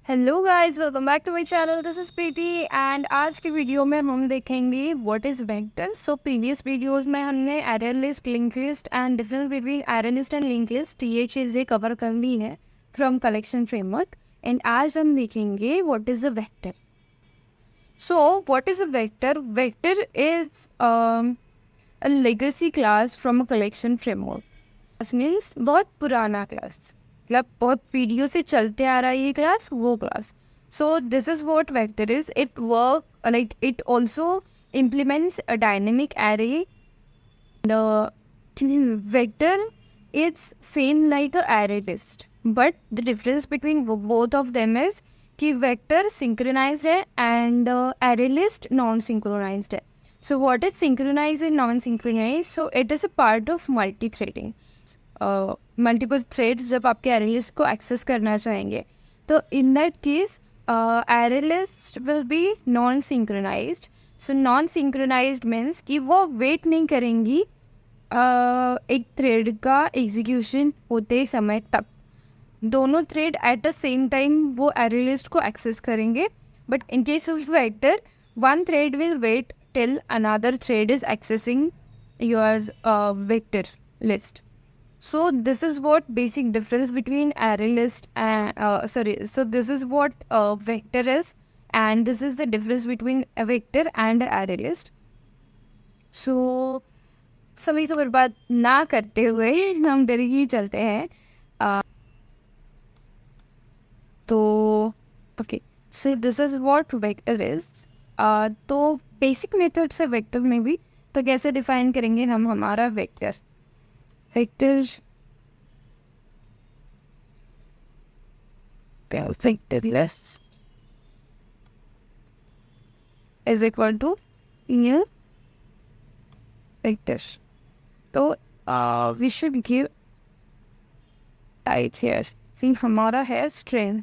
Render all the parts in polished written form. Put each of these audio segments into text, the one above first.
Hello guys, welcome back to my channel. This is Preeti and आज की video में हम देखेंगे what is vector. So previous videos में हमने array list, link list and difference between array list and link list ये चीज़ें cover कर ली है फ्रॉम कलेक्शन फ्रेमवर्क। एंड आज हम देखेंगे what is a vector. So what is a vector? Vector is a legacy class from a collection framework. Class means बहुत पुराना class, मतलब बहुत पीढ़ियों से चलते आ रहा है ये क्लास, वो class. So this is what vector is. It work like it also implements a dynamic array. The vector is same like a array list, but the difference between both of them is कि vector synchronized है and array list non-synchronized है. So what is synchronized and non-synchronized? So it is a part of multi-threading. Multiple threads जब आपके array list को access करना चाहेंगे, तो in that case array list will be non-synchronized. So non-synchronized means कि वो wait नहीं करेंगी एक थ्रेड का एग्जीक्यूशन होते समय तक. दोनों thread at the same time वो एरे लिस्ट को एक्सेस करेंगे. But in case of vector, one thread will wait till another thread is accessing your vector list. So this is what basic difference between array list and so this is what vector is, and this is the difference between a vector and a array list. So समय को बर्बाद ना करते हुए हम direct ही चलते हैं. तो okay, so this is what vector is. तो बेसिक मेथड से वेक्टर में भी तो कैसे डिफाइन करेंगे हम हमारा vector. Vector vector list is equal to in vector. तो we should give type here. See हमारा है स्ट्रिंग.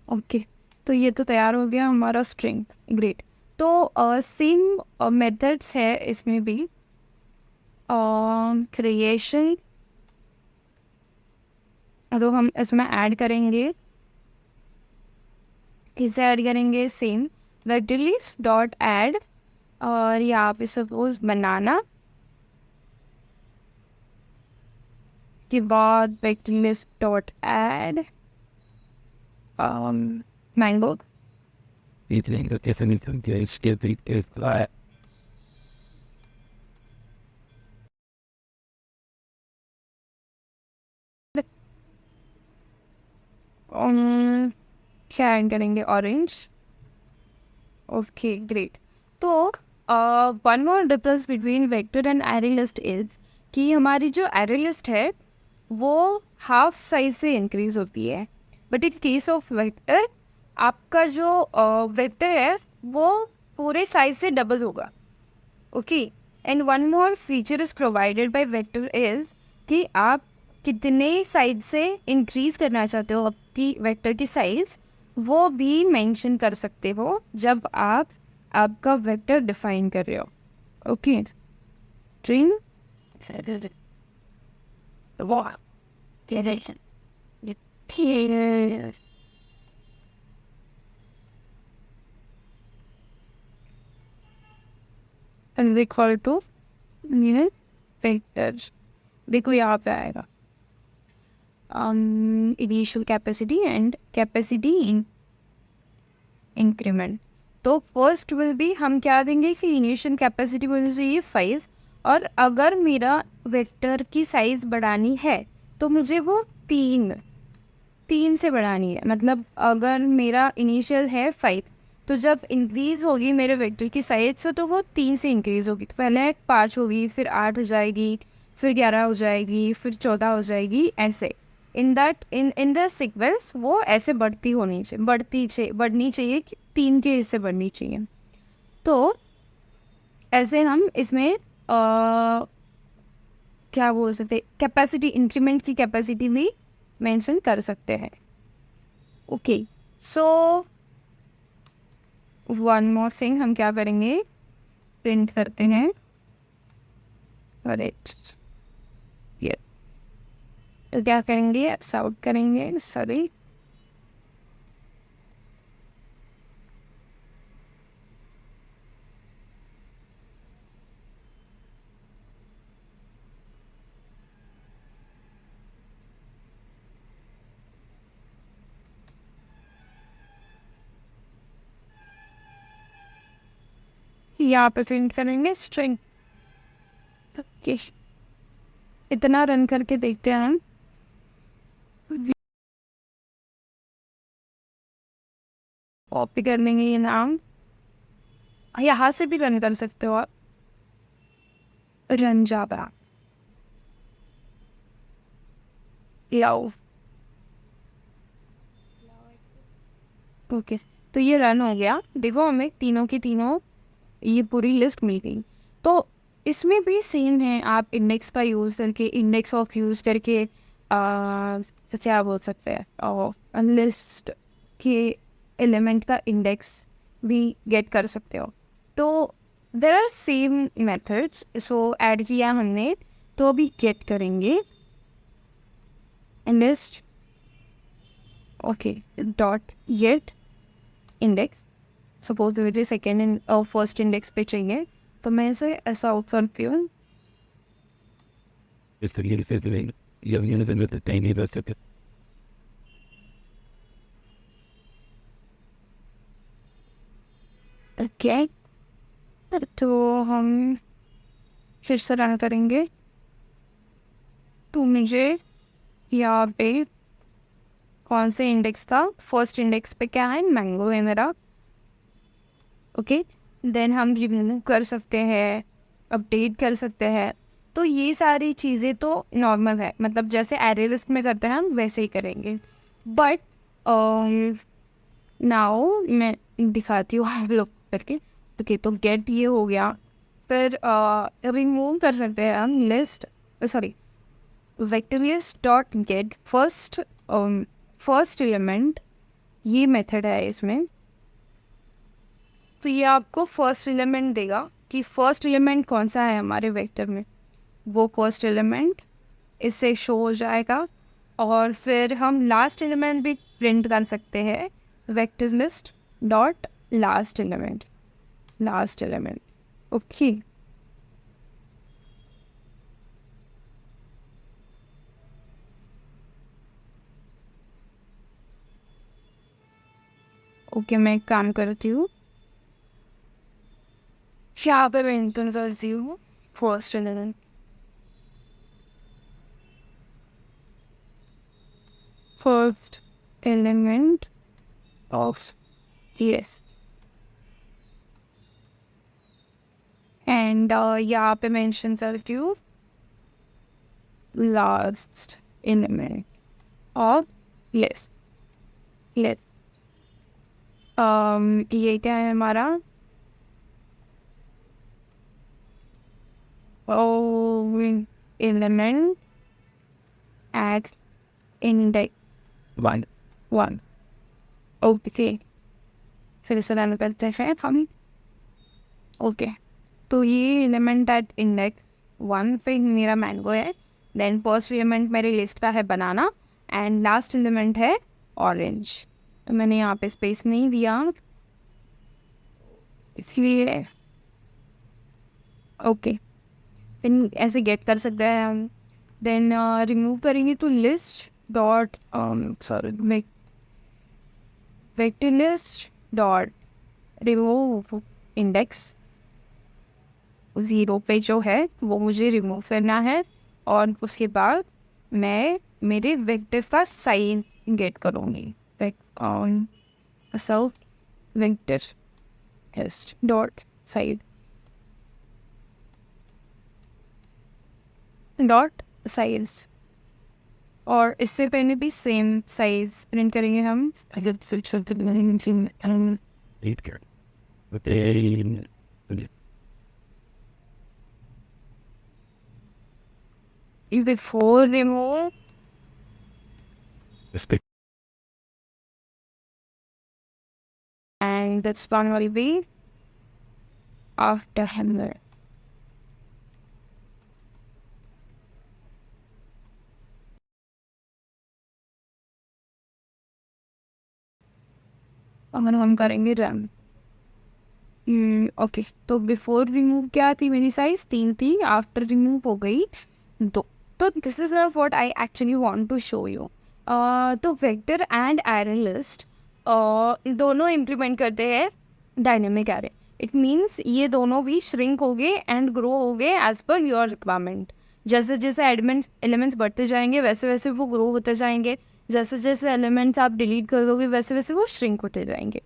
ओके, तो ये तो तैयार हो गया हमारा स्ट्रिंग. ग्रेट. तो सेम मेथड्स है इसमें भी. क्रिएशन तो हम इसमें ऐड करेंगे. किसे ऐड करेंगे? Same vector list dot add, और यहाँ पे सपोज बनाना के बाद vector list dot add mango. क्या ऐड करेंगे? ऑरेंज. Okay, great. तो one more difference between vector and array list is कि हमारी जो एरे लिस्ट है वो हाफ साइज से इंक्रीज होती है, but in case of vector आपका जो वेक्टर है वो पूरे साइज से डबल होगा. Okay, and one more feature is provided by vector is कि आप कितने साइज से इंक्रीज करना चाहते हो आपकी वेक्टर की साइज, वो भी मेंशन कर सकते हो जब आप आपका वेक्टर डिफाइन कर रहे हो. Okay, string is equal to vector. देखो यहाँ पे आएगा initial capacity and capacity increment. तो फर्स्ट विल बी हम क्या देंगे कि इनिशियल कैपेसिटी विल चाहिए 5, और अगर मेरा वेक्टर की साइज़ बढ़ानी है तो मुझे वो तीन से बढ़ानी है. मतलब अगर मेरा इनिशियल है 5, तो जब इंक्रीज़ होगी मेरे वेक्टर की साइज से तो वो 3 से इंक्रीज़ होगी. तो पहले 5 होगी, फिर 8 हो जाएगी, फिर 11 हो जाएगी, फिर 14 हो जाएगी. ऐसे इन द सीक्वेंस वो ऐसे बढ़नी चाहिए कि 3 के हिस्से बढ़नी चाहिए. तो ऐसे हम इसमें क्या बोल सकते, कैपेसिटी इंक्रीमेंट की कैपेसिटी भी मेंशन कर सकते हैं. Okay, so one more thing हम क्या करेंगे, प्रिंट करते हैं। Correct, yes. तो क्या करेंगे, एक्स आउट करेंगे, सॉरी। यहाँ पे प्रिंट करेंगे स्ट्रिंग। ओके, इतना रन करके देखते हैं हम। कॉपी कर लेंगे ये नाम, यहाँ से भी रन कर सकते हो आप। रन जावा लाओ। ओके, तो ये रन हो गया। देखो हमें तीनों की तीनों ये पूरी लिस्ट मिल गई। तो इसमें भी सेम है, आप इंडेक्स का यूज़ करके, इंडेक्स ऑफ यूज़ करके क्या बोल सकते हैं, और लिस्ट के एलिमेंट का इंडेक्स भी गेट कर सकते हो। तो there are same methods. So add किया हमने, तो अभी गेट करेंगे list. Okay, dot get index. Suppose मुझे सेकेंड और फर्स्ट इंडेक्स पे चाहिए, तो मैं इसे ऐसा आउट करती हूँ। ओके, तो हम फिर से रन करेंगे। तो मुझे यहाँ पे कौन से इंडेक्स था, फर्स्ट इंडेक्स पे क्या है, मैंगो है मेरा। ओके, देन हम रिमूव कर सकते हैं, अपडेट कर सकते हैं। तो ये सारी चीज़ें तो नॉर्मल है, मतलब जैसे एरे लिस्ट में करते हैं हम वैसे ही करेंगे। बट नाउ मैं दिखाती हूँ हम लोग करके। ओके, तो गेट ये हो गया। फिर रिमूव कर सकते हैं हम list, sorry, vector list dot get first, first element, ये मेथड है इसमें। तो ये आपको फर्स्ट एलिमेंट देगा कि फर्स्ट एलिमेंट कौन सा है हमारे वेक्टर में, वो फर्स्ट एलिमेंट इससे शो हो जाएगा। और फिर हम लास्ट एलिमेंट भी प्रिंट कर सकते हैं, vector list dot last element, last element. Okay, okay, मैं एक काम करती हूँ, यहाँ पे मैं इंटर करती हूँ first element, first element of list. And यहाँ पे मेंशन करती हूँ last element of list. List ये क्या है हमारा, element at index one one. Okay, फिर से रन करते हैं हम। ओके, तो ये एलिमेंट एट इंडेक्स वन पे मेरा मैंगो है। देन फर्स्ट एलिमेंट मेरी लिस्ट का है बनाना, एंड लास्ट एलिमेंट है ऑरेंज। तो मैंने यहाँ पे स्पेस नहीं दिया, इसलिए ओके। देन ऐसे गेट कर सकते हैं हम। देन रिमूव करेंगे तो list dot sorry, vector list dot remove index zero पे जो है वो मुझे रिमूव करना है। और उसके बाद मैं मेरे वेक्टर का साइज गेट करूँगी। So vector list dot size dot size, और इससे पहले भी सेम साइज प्रिंट करेंगे हम। Before remove and that's one will be after hammer. अगर हम करेंगे रन, ओके, तो बिफोर रिमूव क्या थी मेरी साइज 3 थी, आफ्टर रिमूव हो गई 2। तो this is what I actually want to show you. तो वेक्टर एंड एरे लिस्ट दोनों इम्प्लीमेंट करते हैं डायनेमिक एरे। इट मीन्स ये दोनों भी श्रिंक हो गए एंड ग्रो हो गए एज पर योर रिक्वायरमेंट। जैसे जैसे एलिमेंट्स बढ़ते जाएंगे वैसे वैसे वो ग्रो होते जाएंगे, जैसे जैसे एलिमेंट्स आप डिलीट कर दोगे वैसे वैसे वो श्रिंक होते जाएंगे।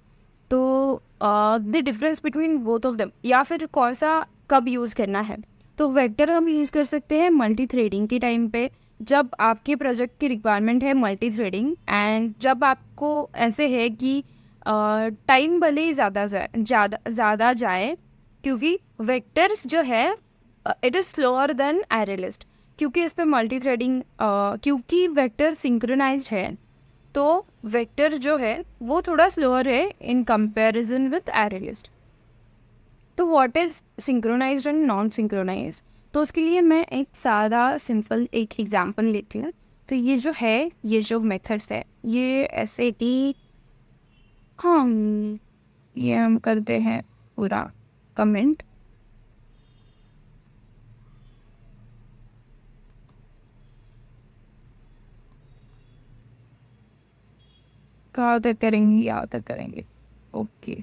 तो the difference between both of them, या फिर कौन सा कब यूज़ करना है, तो वेक्टर हम यूज़ कर सकते हैं मल्टी थ्रेडिंग के टाइम पे, जब आपके प्रोजेक्ट की रिक्वायरमेंट है मल्टी थ्रेडिंग, एंड जब आपको ऐसे है कि टाइम भले ही ज़्यादा जाए, क्योंकि वेक्टर्स जो है it is slower than array list, क्योंकि इस पर मल्टी थ्रेडिंग, क्योंकि वेक्टर सिंक्रोनाइज्ड है तो वेक्टर जो है वो थोड़ा स्लोअर है in comparison with array list. तो what is synchronized and non synchronize, तो उसके लिए मैं एक सादा सिंपल एक एग्जांपल लेती हूँ। तो ये जो है, ये जो मेथड्स है, ये ऐसे कि हम ये हम करते हैं पूरा कमेंट, कहाँ तक करेंगे, यहाँ तक करेंगे। ओके,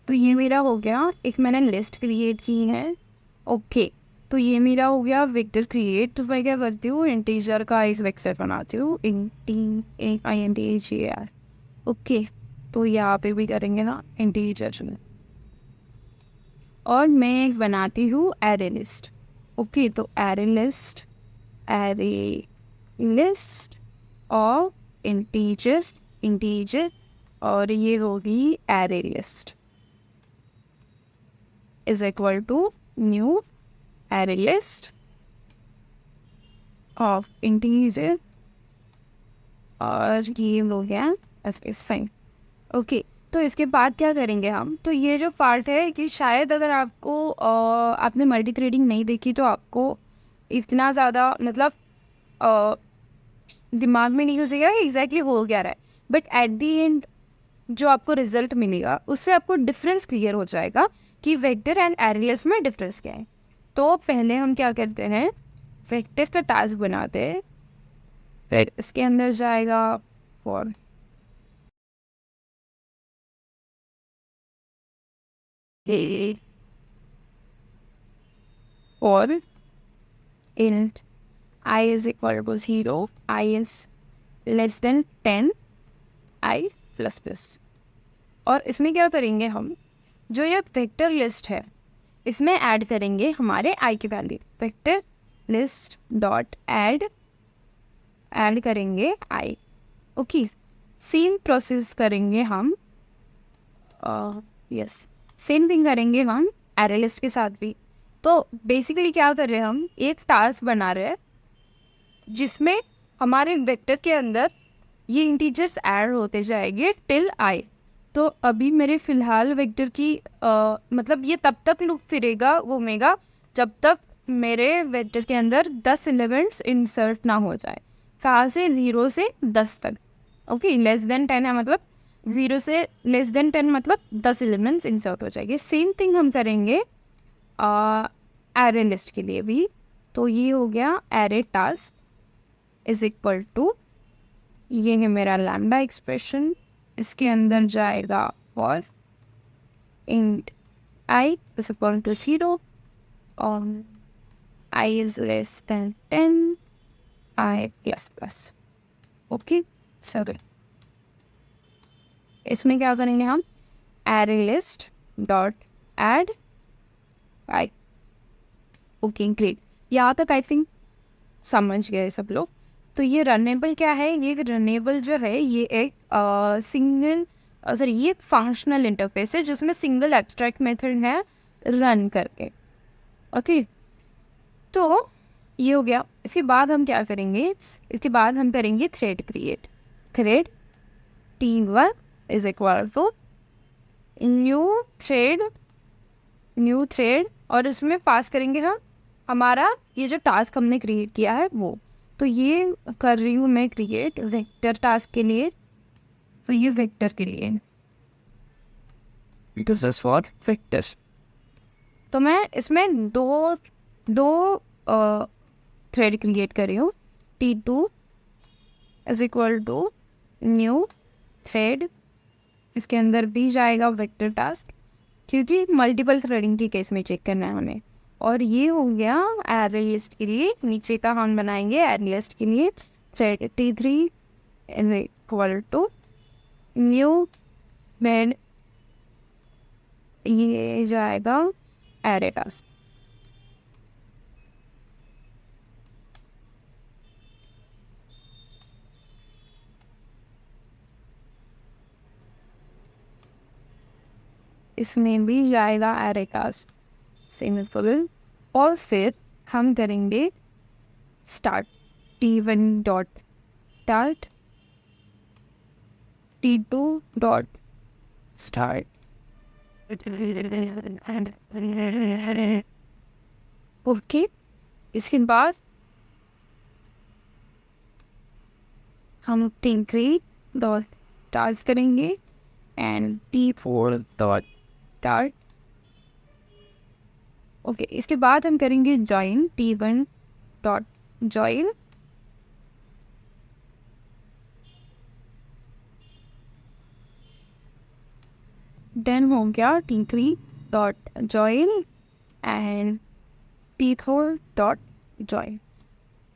तो ये मेरा हो गया, एक मैंने लिस्ट क्रिएट की है। ओके, तो ये मेरा हो गया वेक्टर क्रिएट। तो मैं क्या करती हूँ, इंटीजर का इस वेक्टर बनाती हूँ, INTJR। ओके, तो यहाँ पे भी करेंगे ना इंटीजर में, और मैं एक बनाती हूँ एरे लिस्ट। ओके, तो एरे लिस्ट ऑफ इंटीजर, और ये होगी array list is equal to new array list of integer, और ये हो गया ऐसे साइन। ओके, तो इसके बाद क्या करेंगे हम, तो ये जो पार्ट है कि शायद अगर आपको आपने मल्टी थ्रेडिंग नहीं देखी तो आपको इतना ज़्यादा मतलब दिमाग में नहीं घुसेगा कि एग्जैक्टली हो क्या रहा है, बट एट दी एंड जो आपको रिजल्ट मिलेगा उससे आपको डिफरेंस क्लियर हो जाएगा कि वेक्टर एंड एरे लिस्ट में डिफरेंस क्या है। तो पहले हम क्या करते हैं, वेक्टर का टास्क बनाते हैं, फिर इसके अंदर जाएगा फॉर और int I is equal to 0, I is less than 10, I plus plus. और इसमें क्या करेंगे हम, जो ये वेक्टर लिस्ट है इसमें ऐड करेंगे हमारे i की value, vector list dot add करेंगे i। ओके, सेम प्रोसेस करेंगे हम, यस सेम थिंग करेंगे हम एरे लिस्ट के साथ भी। तो बेसिकली क्या कर रहे हैं, हम एक टास्क बना रहे हैं जिसमें हमारे वेक्टर के अंदर ये इंटीजर्स ऐड होते जाएंगे टिल i। तो अभी मेरे फ़िलहाल वेक्टर की मतलब ये तब तक लूप फिरेगा घूमेगा जब तक मेरे वेक्टर के अंदर 10 एलिमेंट्स इंसर्ट ना हो जाए, कहाँ से 0 से 10 तक। ओके, लेस देन 10 है मतलब 0 से लेस देन 10 मतलब 10 एलिमेंट्स इंसर्ट हो जाएंगे। सेम थिंग हम करेंगे एरे लिस्ट के लिए भी। तो ये हो गया array task is equal to, ये है मेरा लैम्डा एक्सप्रेशन, इसके अंदर जाएगा for int i is equal to 0 और i is less than 10, i plus plus. Okay, चलो इसमें क्या करेंगे हम, array list dot add i. Okay great, यहाँ तक आई थिंक समझ गए सब लोग। तो ये रनेबल क्या है, ये रनेबल जो है ये एक सिंगल सॉरी ये एक फंक्शनल इंटरफेस है जिसमें सिंगल एब्स्ट्रैक्ट मेथड है रन करके। ओके, तो ये हो गया। इसके बाद हम क्या करेंगे, इसके बाद हम करेंगे thread create. Thread T1 is equal to new thread और इसमें पास करेंगे हम हमारा ये जो टास्क हमने क्रिएट किया है वो। तो ये कर रही हूँ मैं क्रिएट वेक्टर टास्क के लिए। तो ये वेक्टर के लिए दिस इज फॉर वेक्टर। तो मैं इसमें दो थ्रेड क्रिएट कर रही हूँ। T2 is equal to new thread, इसके अंदर भी जाएगा वेक्टर टास्क क्योंकि मल्टीपल थ्रेडिंग के केस में चेक करना है हमें। और ये हो गया एरे लिस्ट के लिए, नीचे का हम बनाएंगे एरे लिस्ट के लिए thread T3 is equal to new thread, ये जाएगा एरे टास्क। इसमें भी जाएगा एरे टास्क सेमीकोलन। और फिर हम करेंगे start T1 dot start T2 dot start. Okay, इसके बाद हम T3 डॉट स्टार्ट करेंगे and T4 dot start. Okay, इसके बाद हम करेंगे join T1 dot join. Then हो गया T3 dot join and T4 dot join.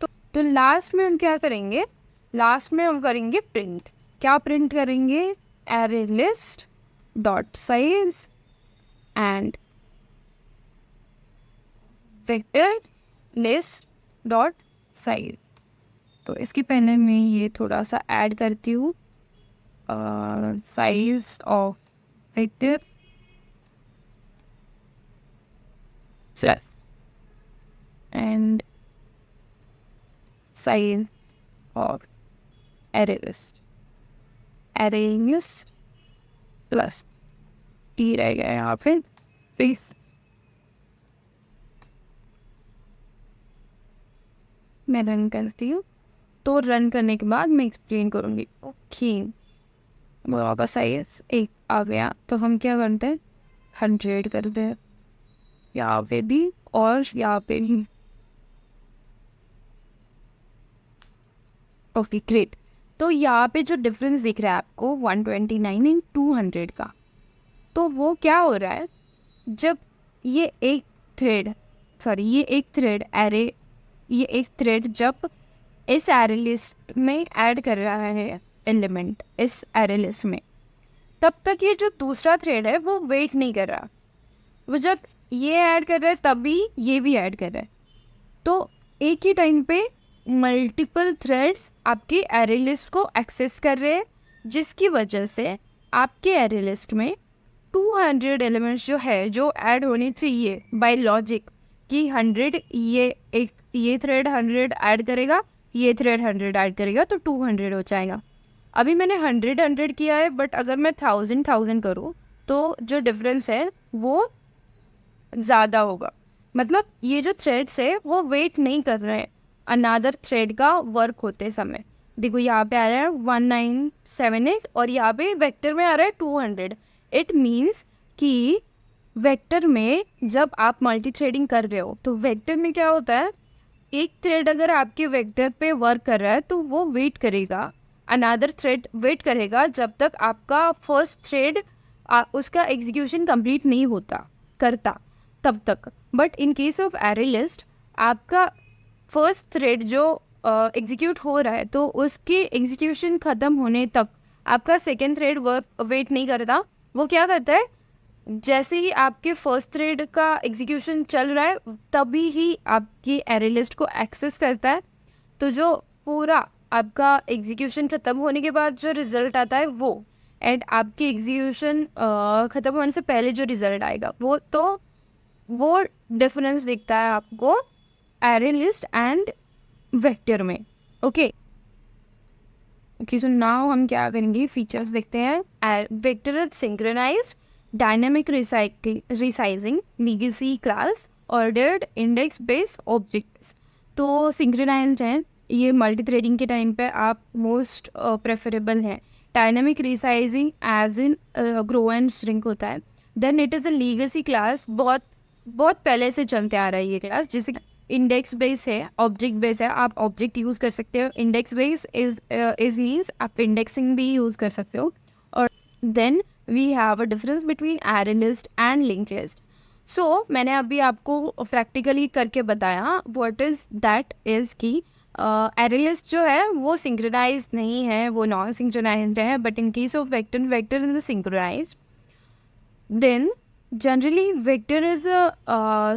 तो लास्ट में हम क्या करेंगे, लास्ट में हम करेंगे प्रिंट। क्या प्रिंट करेंगे, array list dot size and vector list dot size. तो इसके पहले मैं ये थोड़ा सा ऐड करती हूँ, size of vector and size of array list plus T रह गया यहाँ पे स्पेस। मैं रन करती हूँ, तो रन करने के बाद मैं एक्सप्लेन करूँगी। ओके, वापस साइज एक आ गया, तो हम क्या करते हैं 100 करते हैं यहाँ पे भी और यहाँ पे भी। Okay great. तो यहाँ पे जो डिफरेंस दिख रहा है आपको 129 एंड 200 का, तो वो क्या हो रहा है, जब ये एक थ्रेड जब इस एरे लिस्ट में ऐड कर रहा है एलिमेंट इस एरे लिस्ट में, तब तक ये जो दूसरा थ्रेड है वो वेट नहीं कर रहा। वो जब ये ऐड कर रहा है तभी ये भी ऐड कर रहा है। तो एक ही टाइम पे मल्टीपल थ्रेड्स आपकी एरे लिस्ट को एक्सेस कर रहे हैं, जिसकी वजह से आपके एरे लिस्ट में 200 एलिमेंट्स जो है जो ऐड होने चाहिए बाय लॉजिक कि 100 ये थ्रेड 100 ऐड करेगा, ये थ्रेड 100 ऐड करेगा, तो 200 हो जाएगा। अभी मैंने 100 किया है, बट अगर मैं 1000 करूँ तो जो डिफरेंस है वो ज़्यादा होगा। मतलब ये जो थ्रेड्स है वो वेट नहीं कर रहे हैं अनादर थ्रेड का वर्क होते समय। देखो यहाँ पे आ रहा है 1978 और यहाँ पे वेक्टर में आ रहा है 200। इट मीन्स कि वेक्टर में जब आप मल्टी थ्रेडिंग कर रहे हो तो वेक्टर में क्या होता है, एक थ्रेड अगर आपके वेक्टर पे वर्क कर रहा है तो वो वेट करेगा, अनादर थ्रेड वेट करेगा जब तक आपका फर्स्ट थ्रेड उसका एग्जीक्यूशन कंप्लीट नहीं करता तब तक। But in case of array list आपका फर्स्ट थ्रेड जो एग्जीक्यूट हो रहा है तो उसके एग्जीक्यूशन ख़त्म होने तक आपका सेकेंड थ्रेड वेट नहीं करता। वो क्या करता है, जैसे ही आपके फर्स्ट थ्रेड का एग्जीक्यूशन चल रहा है तभी ही आपकी एरे लिस्ट को एक्सेस करता है। तो जो पूरा आपका एग्जीक्यूशन ख़त्म होने के बाद जो रिज़ल्ट आता है वो, एंड आपके एग्जीक्यूशन ख़त्म होने से पहले जो रिज़ल्ट आएगा वो डिफरेंस दिखता है आपको एरे लिस्ट एंड वेक्टर में। ओके, सो नाउ हम क्या करेंगे, फीचर्स देखते हैं। Vector is synchronized dynamic resizing, legacy class, ordered index base objects. तो सिंक्रोनाइज्ड है, ये मल्टी थ्रेडिंग के टाइम पे आप मोस्ट प्रेफरेबल है। Dynamic resizing as in grow and shrink होता है। Then it is a legacy class, बहुत बहुत पहले से चलते आ रहा है ये क्लास। जैसे इंडेक्स बेस है, ऑब्जेक्ट बेस है, आप ऑब्जेक्ट यूज़ कर सकते हो। इंडेक्स बेस इज मीन्स आप इंडेक्सिंग भी यूज़ कर सकते हो। और then we have a difference between array list and link list. So मैंने अभी आपको प्रैक्टिकली करके बताया व्हाट इज़ दैट इज़ की एरे लिस्ट जो है वो सिंक्रोनाइज नहीं है, वो नॉन सिंक्रोनाइज्ड है, but in case of vector, vector is synchronised. Then generally vector is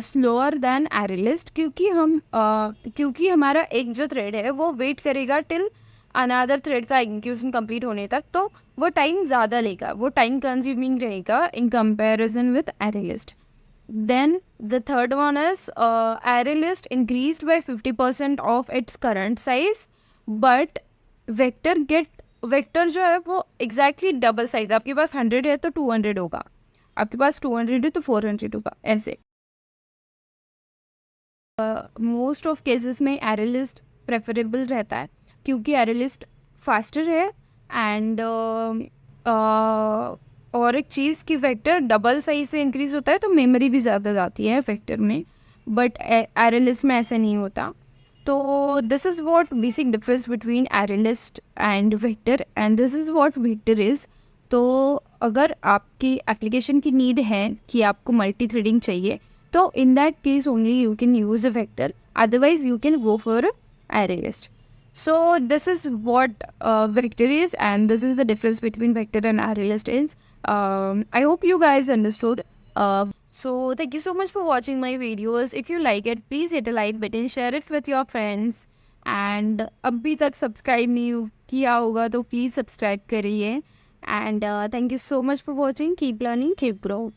slower than array list, क्योंकि हमारा एक जो थ्रेड है वो वेट करेगा टिल अनदर थ्रेड का एग्जीक्यूशन कंप्लीट होने तक, तो वो टाइम ज़्यादा लेगा, वो टाइम कंज्यूमिंग रहेगा in comparison with array list. Then the third one is array list increased by 50% of its current size, but vector जो है वो एग्जैक्टली डबल साइज, आपके पास 100 है तो 200 होगा, आपके पास 200 है तो 400 होगा, ऐसे। मोस्ट ऑफ केसेस में एरे लिस्ट प्रेफरेबल रहता है क्योंकि एरे लिस्ट फास्टर है एंड और एक चीज़ कि वेक्टर डबल साइज से इंक्रीज होता है तो मेमोरी भी ज़्यादा जाती है वेक्टर में, बट एरे लिस्ट में ऐसा नहीं होता। तो this is what basic difference between array list and vector, and this is what vector is. तो अगर आपकी एप्लीकेशन की नीड है कि आपको मल्टी थ्रेडिंग चाहिए, तो in that case only you can use a vector, otherwise you can go for a array list. So this is what vector is, and this is the difference between vector and array list is. I hope you guys understood. So thank you so much for watching my videos. If you like it, please hit a like button, share it with your friends, and अभी तक subscribe नहीं किया होगा तो please subscribe करिए। And thank you so much for watching. Keep learning, keep growing.